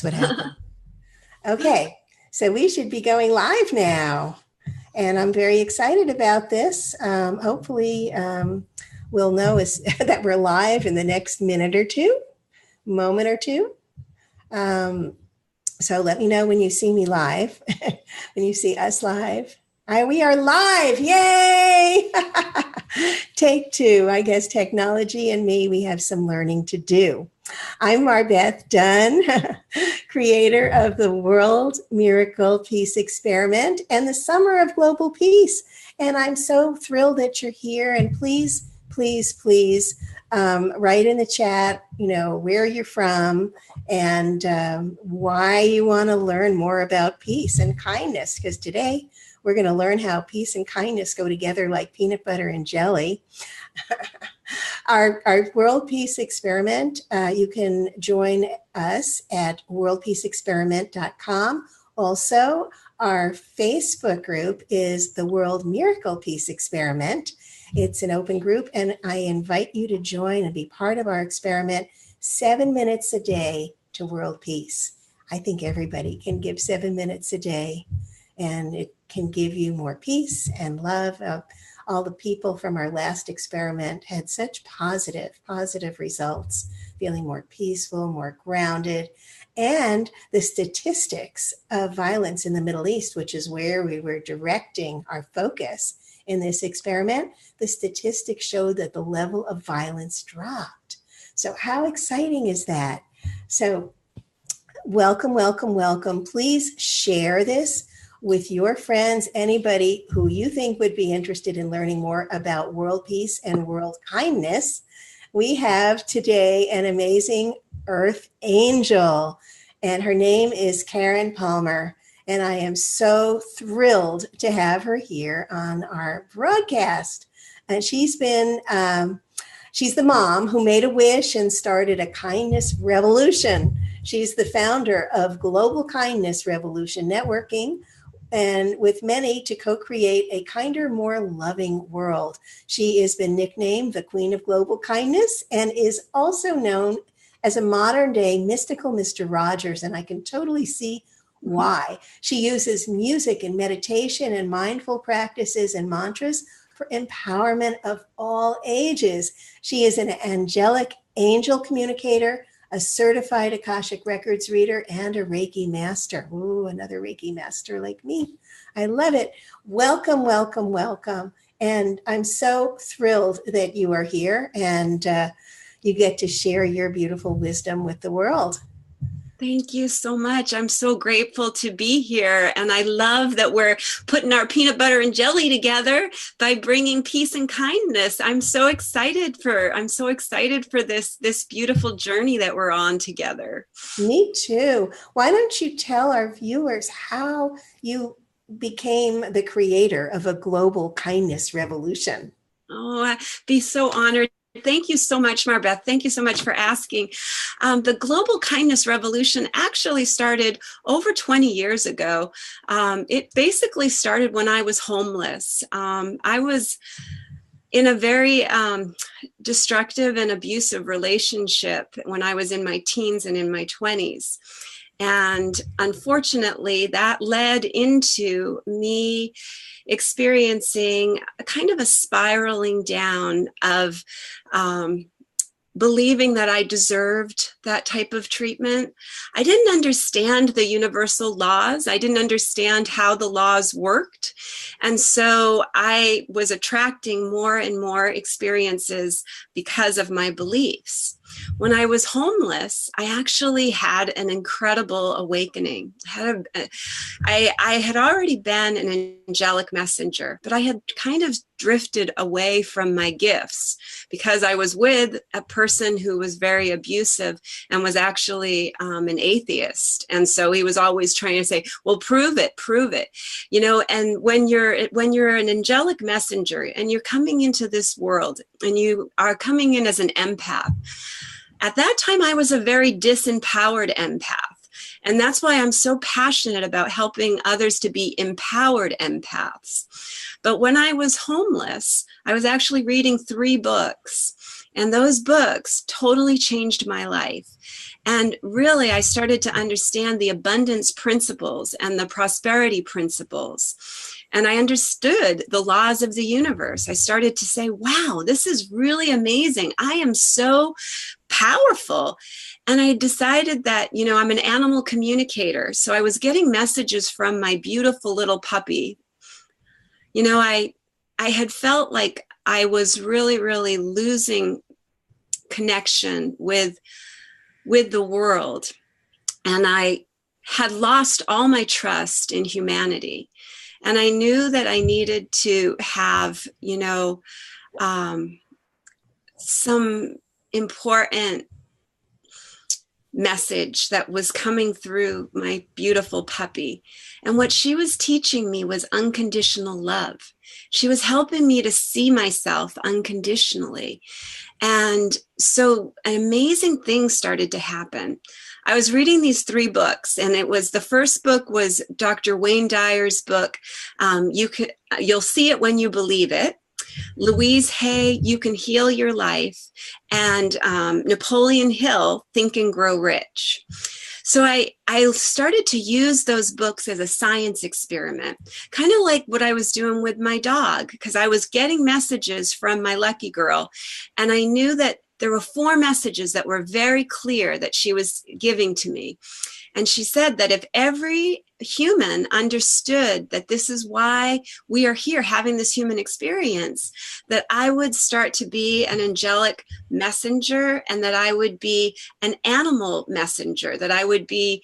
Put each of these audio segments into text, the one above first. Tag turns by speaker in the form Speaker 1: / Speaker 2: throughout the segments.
Speaker 1: That's what happened. Okay, so we should be going live now. And I'm very excited about this. Hopefully, we'll know that we're live in the next moment or two. So let me know when you see me live, when you see us live. We are live. Yay! Take two. I guess technology and me, we have some learning to do. I'm MarBeth Dunn, creator of the World Miracle Peace Experiment and the Summer of Global Peace. And I'm so thrilled that you're here. And please, please, please write in the chat, where you're from and why you want to learn more about peace and kindness. Because today we're going to learn how peace and kindness go together like peanut butter and jelly. Our World Peace Experiment, you can join us at worldpeaceexperiment.com. Also, our Facebook group is the World Miracle Peace Experiment. It's an open group, and I invite you to join and be part of our experiment 7 minutes a day to world peace. I think everybody can give 7 minutes a day, and it can give you more peace and love. All the people from our last experiment had such positive results, feeling more peaceful, more grounded. And the statistics of violence in the Middle East, which is where we were directing our focus in this experiment, the statistics showed that the level of violence dropped. So how exciting is that? So welcome, welcome, welcome. Please share this with your friends, anybody who you think would be interested in learning more about world peace and world kindness. We have today an amazing Earth Angel, and her name is Karen Palmer. And I am so thrilled to have her here on our broadcast. And she's the mom who made a wish and started a kindness revolution. She's the founder of Global Kindness Revolution Networking, and with many to co-create a kinder, more loving world. She has been nicknamed the Queen of Global Kindness and is also known as a modern day mystical Mr. Rogers, and I can totally see why. She uses music and meditation and mindful practices and mantras for empowerment of all ages. She is an angelic angel communicator, a certified Akashic Records reader, and a Reiki master. Ooh, another Reiki master like me. I love it. Welcome, welcome, welcome. And I'm so thrilled that you are here and you get to share your beautiful wisdom with the world.
Speaker 2: Thank you so much. I'm so grateful to be here. And I love that we're putting our peanut butter and jelly together by bringing peace and kindness. I'm so excited for this beautiful journey that we're on together.
Speaker 1: Me too. Why don't you tell our viewers how you became the creator of a global kindness revolution?
Speaker 2: Oh, I'd be so honored. Thank you so much, MarBeth. Thank you so much for asking. The Global Kindness Revolution actually started over 20 years ago. It basically started when I was homeless. I was in a very destructive and abusive relationship when I was in my teens and in my 20s. And unfortunately, that led into me experiencing a kind of a spiraling down of believing that I deserved that type of treatment. I didn't understand the universal laws. I didn't understand how the laws worked. And so I was attracting more and more experiences because of my beliefs. When I was homeless, I actually had an incredible awakening. I had already been an angelic messenger, but I had kind of drifted away from my gifts because I was with a person who was very abusive and was actually an atheist. And so he was always trying to say, well, prove it. And when you're an angelic messenger and you're coming into this world and you are coming in as an empath, at that time, I was a very disempowered empath. And that's why I'm so passionate about helping others to be empowered empaths. But when I was homeless, I was actually reading 3 books. And those books totally changed my life. And really, I started to understand the abundance principles and the prosperity principles. And I understood the laws of the universe. I started to say, wow, this is really amazing. I am so powerful. And I decided that, I'm an animal communicator. So I was getting messages from my beautiful little puppy. I had felt like I was really, really losing connection with the world. And I had lost all my trust in humanity. And I knew that I needed to have, some important message that was coming through my beautiful puppy. And what she was teaching me was unconditional love. She was helping me to see myself unconditionally. And so an amazing thing started to happen. I was reading these 3 books, and the first book was Dr. Wayne Dyer's book, You'll See It When You Believe It. Louise Hay, You Can Heal Your Life, and Napoleon Hill, Think and Grow Rich. So I started to use those books as a science experiment, kind of like what I was doing with my dog, because I was getting messages from my lucky girl, and I knew that there were 4 messages that were very clear that she was giving to me. And she said that if every human understood that this is why we are here having this human experience, that I would start to be an angelic messenger, and that I would be an animal messenger, that I would be,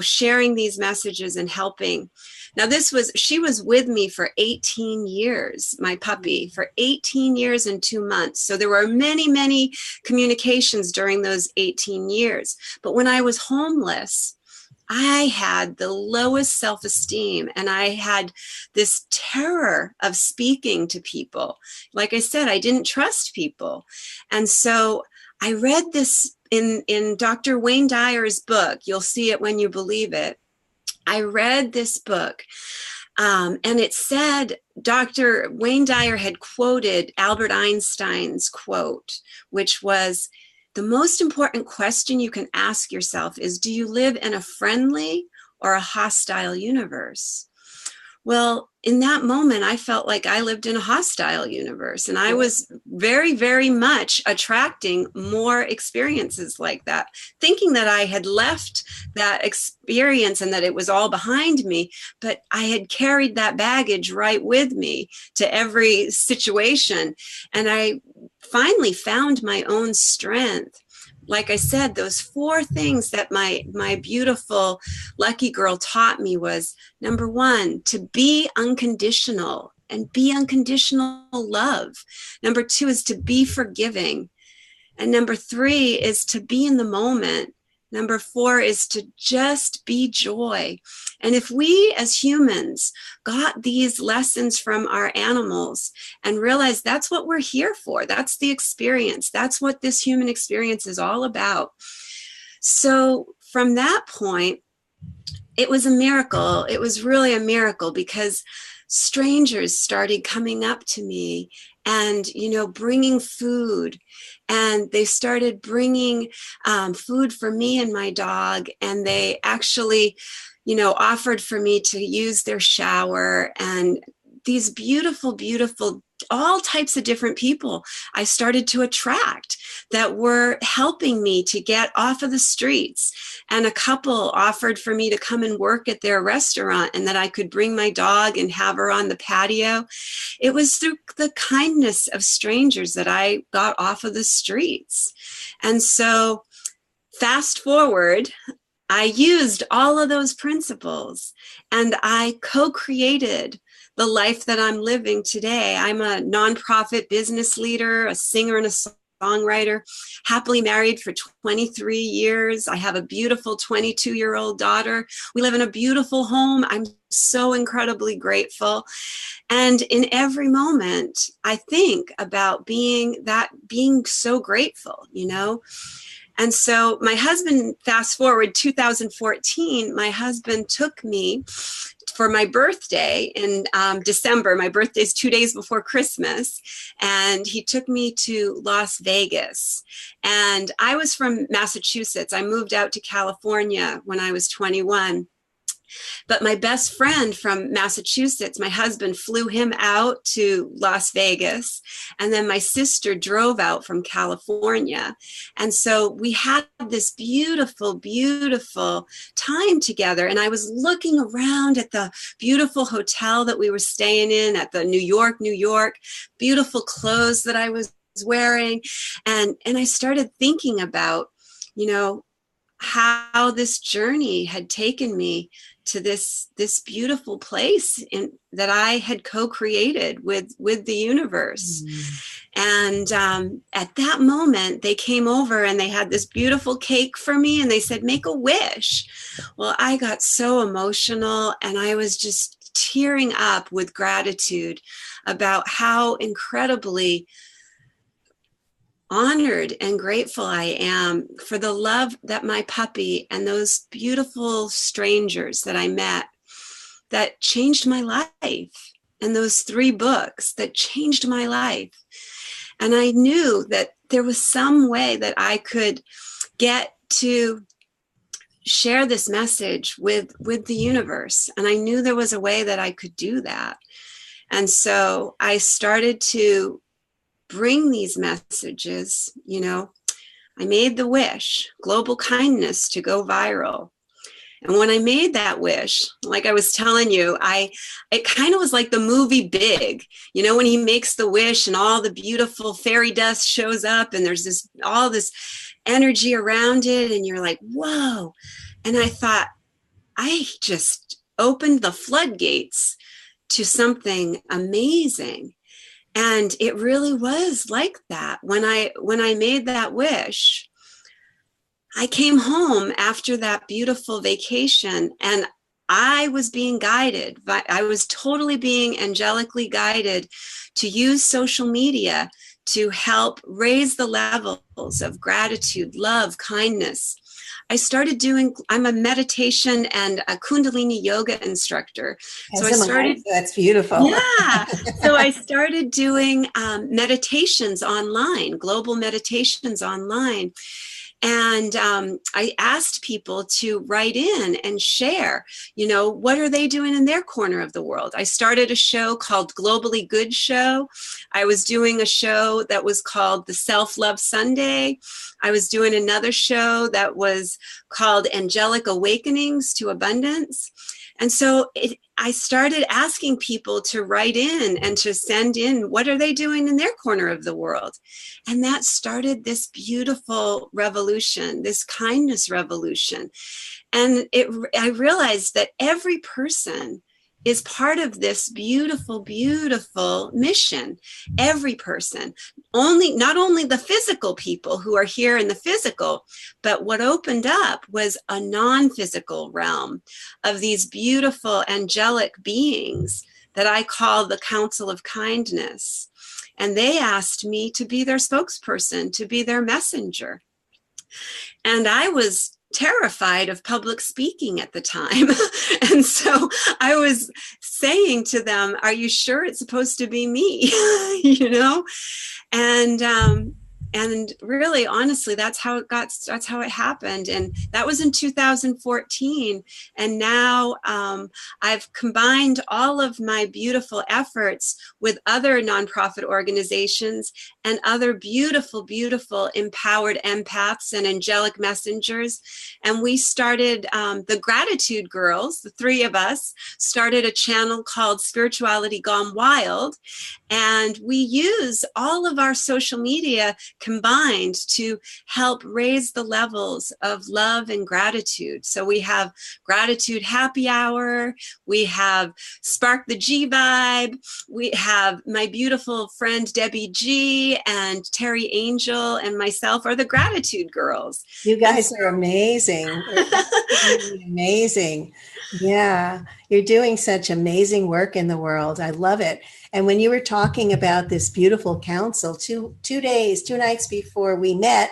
Speaker 2: sharing these messages and helping. Now, she was with me for 18 years, my puppy, for 18 years and 2 months. So there were many, many communications during those 18 years. But when I was homeless, I had the lowest self-esteem, and I had this terror of speaking to people. Like I said, I didn't trust people. And so I read this in Dr. Wayne Dyer's book, You'll See It When You Believe It. I read this book, and it said Dr. Wayne Dyer had quoted Albert Einstein's quote, which was, the most important question you can ask yourself is, do you live in a friendly or a hostile universe? Well, in that moment, I felt like I lived in a hostile universe, and I was very, very much attracting more experiences like that, thinking that I had left that experience and that it was all behind me, but I had carried that baggage right with me to every situation. And I finally found my own strength. Like I said, those 4 things that my beautiful lucky girl taught me was, number 1, to be unconditional and be unconditional love. Number 2 is to be forgiving. And number 3 is to be in the moment. Number 4 is to just be joy. And if we as humans got these lessons from our animals and realized that's what we're here for, that's the experience, that's what this human experience is all about. So from that point, it was a miracle. It was really a miracle, because strangers started coming up to me and, bringing food. And they started bringing food for me and my dog. And they actually, offered for me to use their shower. And these beautiful, beautiful, all types of different people I started to attract that were helping me to get off of the streets. And a couple offered for me to come and work at their restaurant, and that I could bring my dog and have her on the patio. It was through the kindness of strangers that I got off of the streets. And so fast forward, I used all of those principles, and I co-created the life that I'm living today. I'm a nonprofit business leader, a singer and a songwriter, happily married for 23 years. I have a beautiful 22-year-old daughter. We live in a beautiful home. I'm so incredibly grateful. And in every moment, I think about being so grateful, And so my husband, fast forward 2014, my husband took me for my birthday in December. My birthday is 2 days before Christmas. And he took me to Las Vegas. And I was from Massachusetts. I moved out to California when I was 21. But my best friend from Massachusetts, my husband, flew him out to Las Vegas. And then my sister drove out from California. And so we had this beautiful, beautiful time together. And I was looking around at the beautiful hotel that we were staying in at the New York, beautiful clothes that I was wearing. And I started thinking about, how this journey had taken me to this beautiful place that I had co-created with the universe. And at that moment, they came over and they had this beautiful cake for me and they said, make a wish. Well, I got so emotional and I was just tearing up with gratitude about how incredibly honored and grateful I am for the love that my puppy and those beautiful strangers that I met that changed my life, and those 3 books that changed my life. And I knew that there was some way that I could get to share this message with the universe. And I knew there was a way that I could do that. And so I started to bring these messages. I made the wish, global kindness to go viral. And when I made that wish, like I was telling you, it kind of was like the movie Big, when he makes the wish and all the beautiful fairy dust shows up and there's all this energy around it. And you're like, whoa. And I thought, I just opened the floodgates to something amazing. And it really was like that. When I made that wish, I came home after that beautiful vacation and I was being guided. I was totally being angelically guided to use social media to help raise the levels of gratitude, love, kindness. I'm a meditation and a Kundalini yoga instructor.
Speaker 1: That's beautiful.
Speaker 2: Yeah. So I started doing meditations online, global meditations online. And I asked people to write in and share, what are they doing in their corner of the world? I started a show called Globally Good Show. I was doing a show that was called The Self-Love Sunday. I was doing another show that was called Angelic Awakenings to Abundance. And so I started asking people to write in and to send in, what are they doing in their corner of the world? And that started this beautiful revolution, this kindness revolution. And I realized that every person is part of this beautiful, beautiful mission. Every person, not only the physical people who are here in the physical, but what opened up was a non-physical realm of these beautiful angelic beings that I call the Council of Kindness. And they asked me to be their spokesperson, to be their messenger. And I was terrified of public speaking at the time. And so I was saying to them, are you sure it's supposed to be me? And really, honestly, that's how it happened. And that was in 2014. And now I've combined all of my beautiful efforts with other nonprofit organizations and other beautiful, beautiful empowered empaths and angelic messengers. And we started the Gratitude Girls, the 3 of us, started a channel called Spirituality Gone Wild. And we use all of our social media combined to help raise the levels of love and gratitude. So we have Gratitude Happy Hour, we have Spark the G Vibe, we have my beautiful friend Debbie G and Terry Angel and myself are the Gratitude Girls.
Speaker 1: You guys are amazing. Amazing. Yeah, you're doing such amazing work in the world. I love it. And when you were talking about this beautiful council, two nights before we met,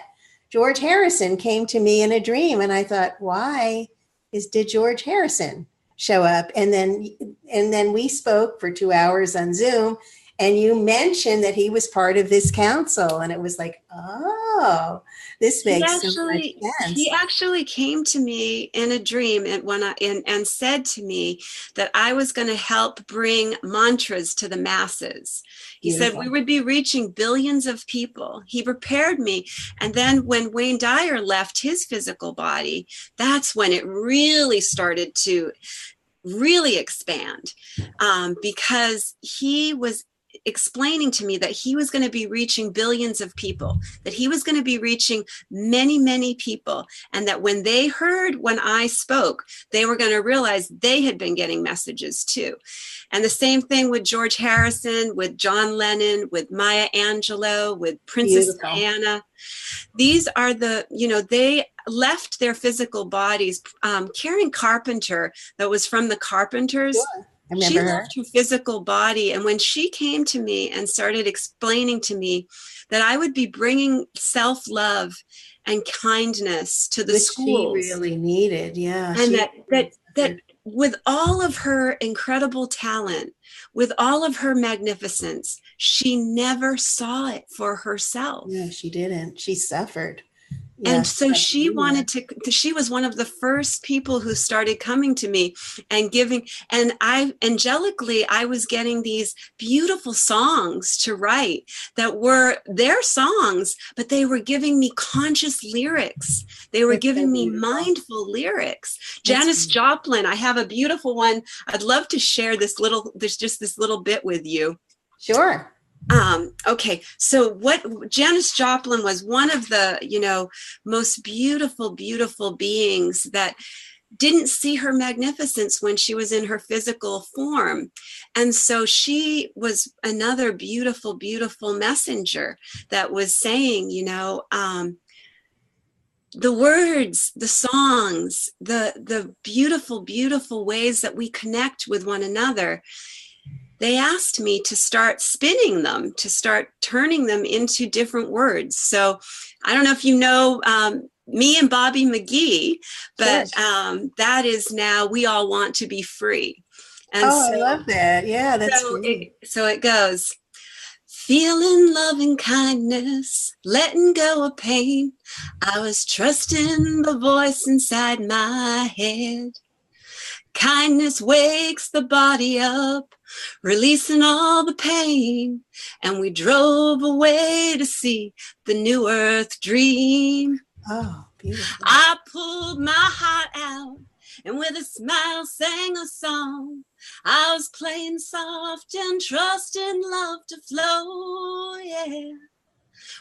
Speaker 1: George Harrison came to me in a dream. And I thought, why did George Harrison show up. And then we spoke for 2 hours on Zoom, and you mentioned that he was part of this council, and it was like, oh, this
Speaker 2: He
Speaker 1: makes so much
Speaker 2: actually he
Speaker 1: sense.
Speaker 2: actually came to me in a dream and said to me that I was going to help bring mantras to the masses. He said we
Speaker 1: Beautiful.
Speaker 2: would be reaching billions of people. He prepared me. And then when Wayne Dyer left his physical body, that's when it really started to really expand, because he was explaining to me that he was going to be reaching billions of people, that he was going to be reaching many, many people, and that when they heard when I spoke, they were going to realize they had been getting messages too. And the same thing with George Harrison, with John Lennon, with Maya Angelou, with Princess
Speaker 1: Beautiful.
Speaker 2: Diana. These are they left their physical bodies. Karen Carpenter, that was from the Carpenters,
Speaker 1: Sure. I
Speaker 2: she
Speaker 1: remember her.
Speaker 2: left her physical body. And when she came to me and started explaining to me that I would be bringing self-love and kindness to the
Speaker 1: Which she
Speaker 2: schools,
Speaker 1: really needed. Yeah,
Speaker 2: and
Speaker 1: she
Speaker 2: that with all of her incredible talent, with all of her magnificence, she never saw it for herself.
Speaker 1: No, she didn't. She suffered.
Speaker 2: And
Speaker 1: Yes,
Speaker 2: so she
Speaker 1: bulimia.
Speaker 2: wanted she was one of the first people who started coming to me and giving, and I was getting these beautiful songs to write that were their songs, but they were giving me conscious lyrics. They were
Speaker 1: That's so
Speaker 2: giving me
Speaker 1: beautiful.
Speaker 2: mindful lyrics.
Speaker 1: That's
Speaker 2: Janis Joplin, I have a beautiful one. I'd love to share there's just this little bit with you.
Speaker 1: sure.
Speaker 2: Okay, so what Janis Joplin was one of the, most beautiful, beautiful beings that didn't see her magnificence when she was in her physical form. And so she was another beautiful, beautiful messenger that was saying, the words, the songs, the beautiful, beautiful ways that we connect with one another. They asked me to start spinning them, to start turning them into different words. So I don't know if you know me and Bobby McGee,
Speaker 1: Sure.
Speaker 2: but that is now We All Want to Be Free. And
Speaker 1: Oh, I love that. Yeah, that's great.
Speaker 2: so it goes, feeling love and kindness, letting go of pain. I was trusting the voice inside my head. Kindness wakes the body up, releasing all the pain. And we drove away to see the new earth dream.
Speaker 1: Oh, beautiful.
Speaker 2: I pulled my heart out and with a smile sang a song. I was playing soft and trusting love to flow, yeah.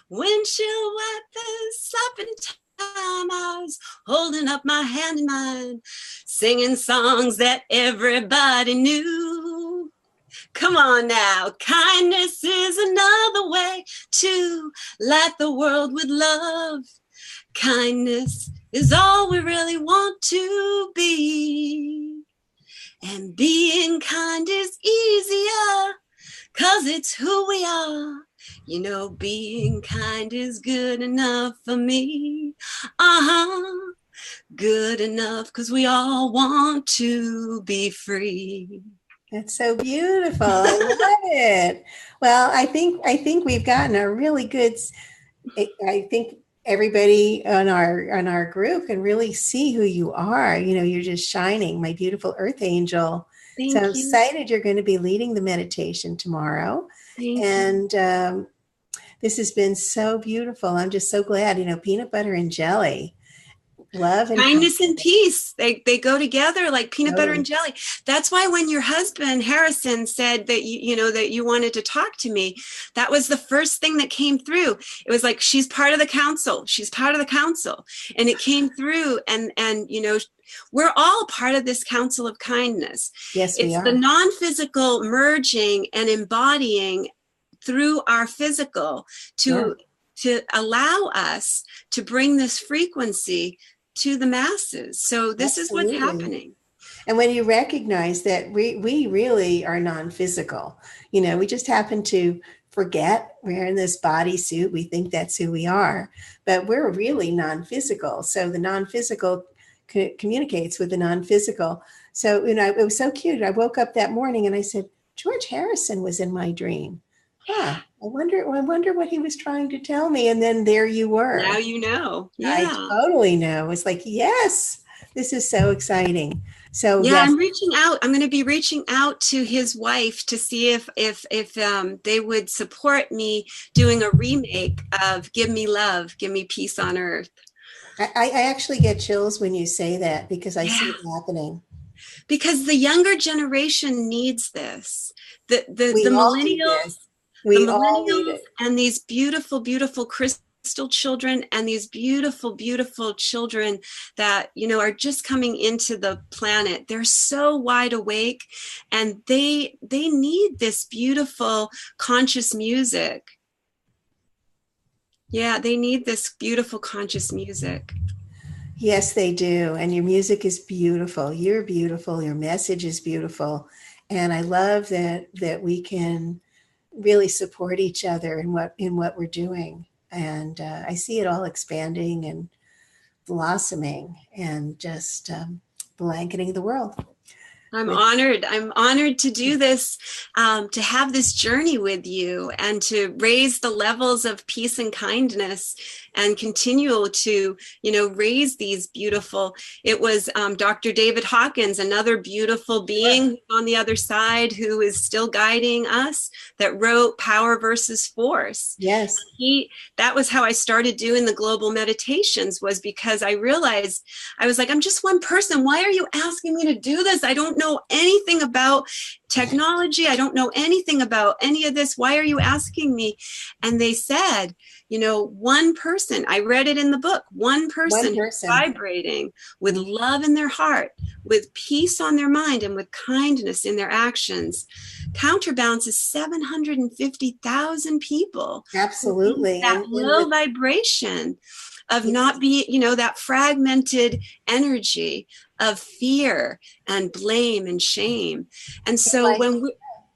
Speaker 2: Windshield wipers up in time. I was holding up my hand in mine, singing songs that everybody knew. Come on now, kindness is another way to light the world with love. Kindness is all we really want to be. And being kind is easier, 'cause it's who we are. Being kind is good enough for me. Good enough, 'cause we all want to be free.
Speaker 1: That's so beautiful. I love it. Well, I think we've gotten a really good. I think everybody on our group can really see who you are. You're just shining, my beautiful earth angel. So I'm
Speaker 2: Thank you.
Speaker 1: excited you're going to be leading the meditation tomorrow.
Speaker 2: Thank you.
Speaker 1: And this has been so beautiful. I'm just so glad, peanut butter and jelly, love and
Speaker 2: Kindness and peace, they go together like peanut butter and
Speaker 1: totally.
Speaker 2: jelly. That's why when your husband Harrison said that that you wanted to talk to me, that was the first thing that came through. It was like, she's part of the council, and it came through. And we're all part of this council of kindness.
Speaker 1: Yes, we
Speaker 2: It's the
Speaker 1: are.
Speaker 2: non-physical merging and embodying through our physical
Speaker 1: Yeah.
Speaker 2: to allow us to bring this frequency to the masses. So this is what's
Speaker 1: Absolutely.
Speaker 2: happening.
Speaker 1: And when you recognize that we really are non-physical, we just happen to forget we're in this bodysuit. We think that's who we are, but we're really non-physical. So the non-physical communicates with the non-physical. So, it was so cute. I woke up that morning and I said, George Harrison was in my dream. Huh. I wonder what he was trying to tell me. And then there you
Speaker 2: Now
Speaker 1: were.
Speaker 2: you know.
Speaker 1: I
Speaker 2: Yeah.
Speaker 1: totally know. It's like, yes, this is so exciting. So
Speaker 2: Yeah,
Speaker 1: yes,
Speaker 2: I'm reaching out. I'm going to be reaching out to his wife to see if they would support me doing a remake of "Give Me Love, Give Me Peace on Earth."
Speaker 1: I actually get chills when you say that because I see
Speaker 2: Yeah,
Speaker 1: it happening.
Speaker 2: because the younger generation needs this. The
Speaker 1: We all need
Speaker 2: millennials,
Speaker 1: this.
Speaker 2: the
Speaker 1: We all need
Speaker 2: millennials,
Speaker 1: it.
Speaker 2: and these beautiful, beautiful crystal children and these beautiful, beautiful children that are just coming into the planet. They're so wide awake, and they need this beautiful conscious music. Yeah, they need this beautiful conscious music.
Speaker 1: Yes, they do. And your music is beautiful. You're beautiful. Your message is beautiful. And I love that we can really support each other in what we're doing. And I see it all expanding and blossoming and just blanketing the world
Speaker 2: I'm
Speaker 1: with.
Speaker 2: honored. I'm honored to do this, to have this journey with you and to raise the levels of peace and kindness and continue to, raise these beautiful. It was Dr. David Hawkins, another beautiful being on the other side who is still guiding us, that wrote Power versus Force.
Speaker 1: Yes.
Speaker 2: That was how I started doing the global meditations, was because I realized, I was like, I'm just one person. Why are you asking me to do this? I don't know anything about technology. I don't know anything about any of this. Why are you asking me? And they said, one person, I read it in the book, one
Speaker 1: One
Speaker 2: person
Speaker 1: person.
Speaker 2: vibrating with love in their heart, with peace on their mind, and with kindness in their actions counterbalances 750,000 people who need
Speaker 1: Absolutely.
Speaker 2: that
Speaker 1: And
Speaker 2: low vibration of not being, that fragmented energy of fear and blame and shame. And so
Speaker 1: like
Speaker 2: when we,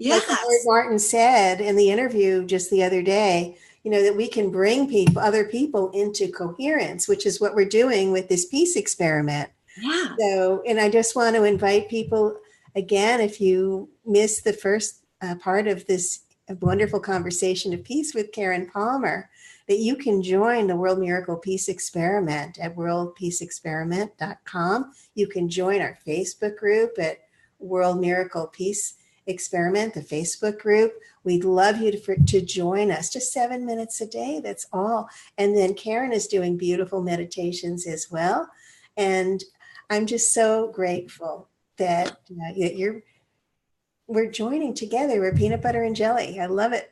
Speaker 1: like Howard
Speaker 2: yes,
Speaker 1: Martin said in the interview just the other day, that we can bring other people into coherence, which is what we're doing with this peace experiment.
Speaker 2: yeah,
Speaker 1: So, and I just want to invite people again, if you missed the first part of this wonderful conversation of peace with Karen Palmer, that you can join the World Miracle Peace Experiment at worldpeaceexperiment.com. You can join our Facebook group at World Miracle Peace Experiment, the Facebook group. We'd love you to join us, just 7 minutes a day. That's all. And then Karen is doing beautiful meditations as well. And I'm just so grateful that we're joining together. We're peanut butter and jelly. I love it.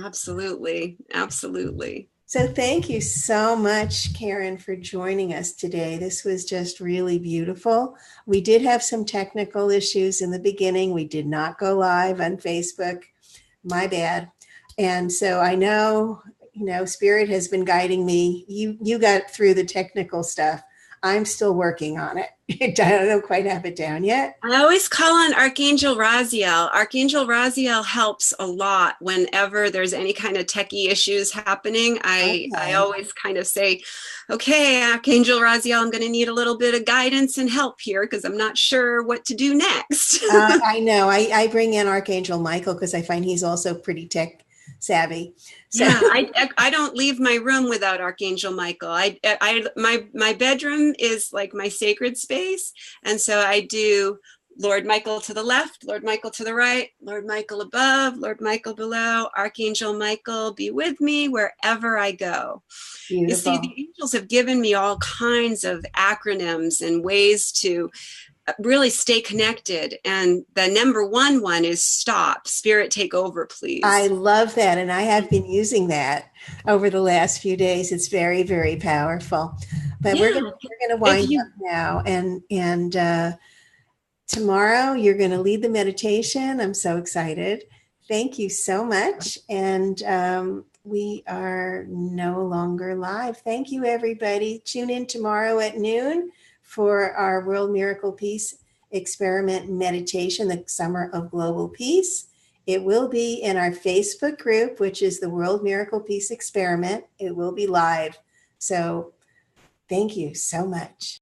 Speaker 2: absolutely, absolutely.
Speaker 1: So thank you so much, Karen, for joining us today. This was just really beautiful. We did have some technical issues in the beginning. We did not go live on Facebook. My bad. And so I know, Spirit has been guiding me. You got through the technical stuff. I'm still working on it. I don't quite have it down yet.
Speaker 2: I always call on Archangel Raziel. Archangel Raziel helps a lot whenever there's any kind of techie issues happening. I
Speaker 1: Okay.
Speaker 2: always kind of say, okay, Archangel Raziel, I'm going to need a little bit of guidance and help here because I'm not sure what to do next.
Speaker 1: I know. I bring in Archangel Michael because I find he's also pretty tech savvy. So
Speaker 2: Yeah, I don't leave my room without Archangel Michael. My bedroom is like my sacred space, and so I do Lord Michael to the left, Lord Michael to the right, Lord Michael above, Lord Michael below, Archangel Michael be with me wherever I go. You see, the
Speaker 1: beautiful.
Speaker 2: angels have given me all kinds of acronyms and ways to really stay connected. And the number one is stop. Spirit, take over,
Speaker 1: I
Speaker 2: please.
Speaker 1: love that. And I have been using that over the last few days. It's very, very powerful. But we're
Speaker 2: Yeah.
Speaker 1: gonna we're gonna
Speaker 2: If
Speaker 1: wind up
Speaker 2: you
Speaker 1: now. And tomorrow you're gonna lead the meditation. I'm so excited. Thank you so much. And we are no longer live. Thank you, everybody. Tune in tomorrow at noon for our World Miracle Peace Experiment meditation, the Summer of Global Peace. It will be in our Facebook group, which is the World Miracle Peace Experiment. It will be live. So Thank you so much.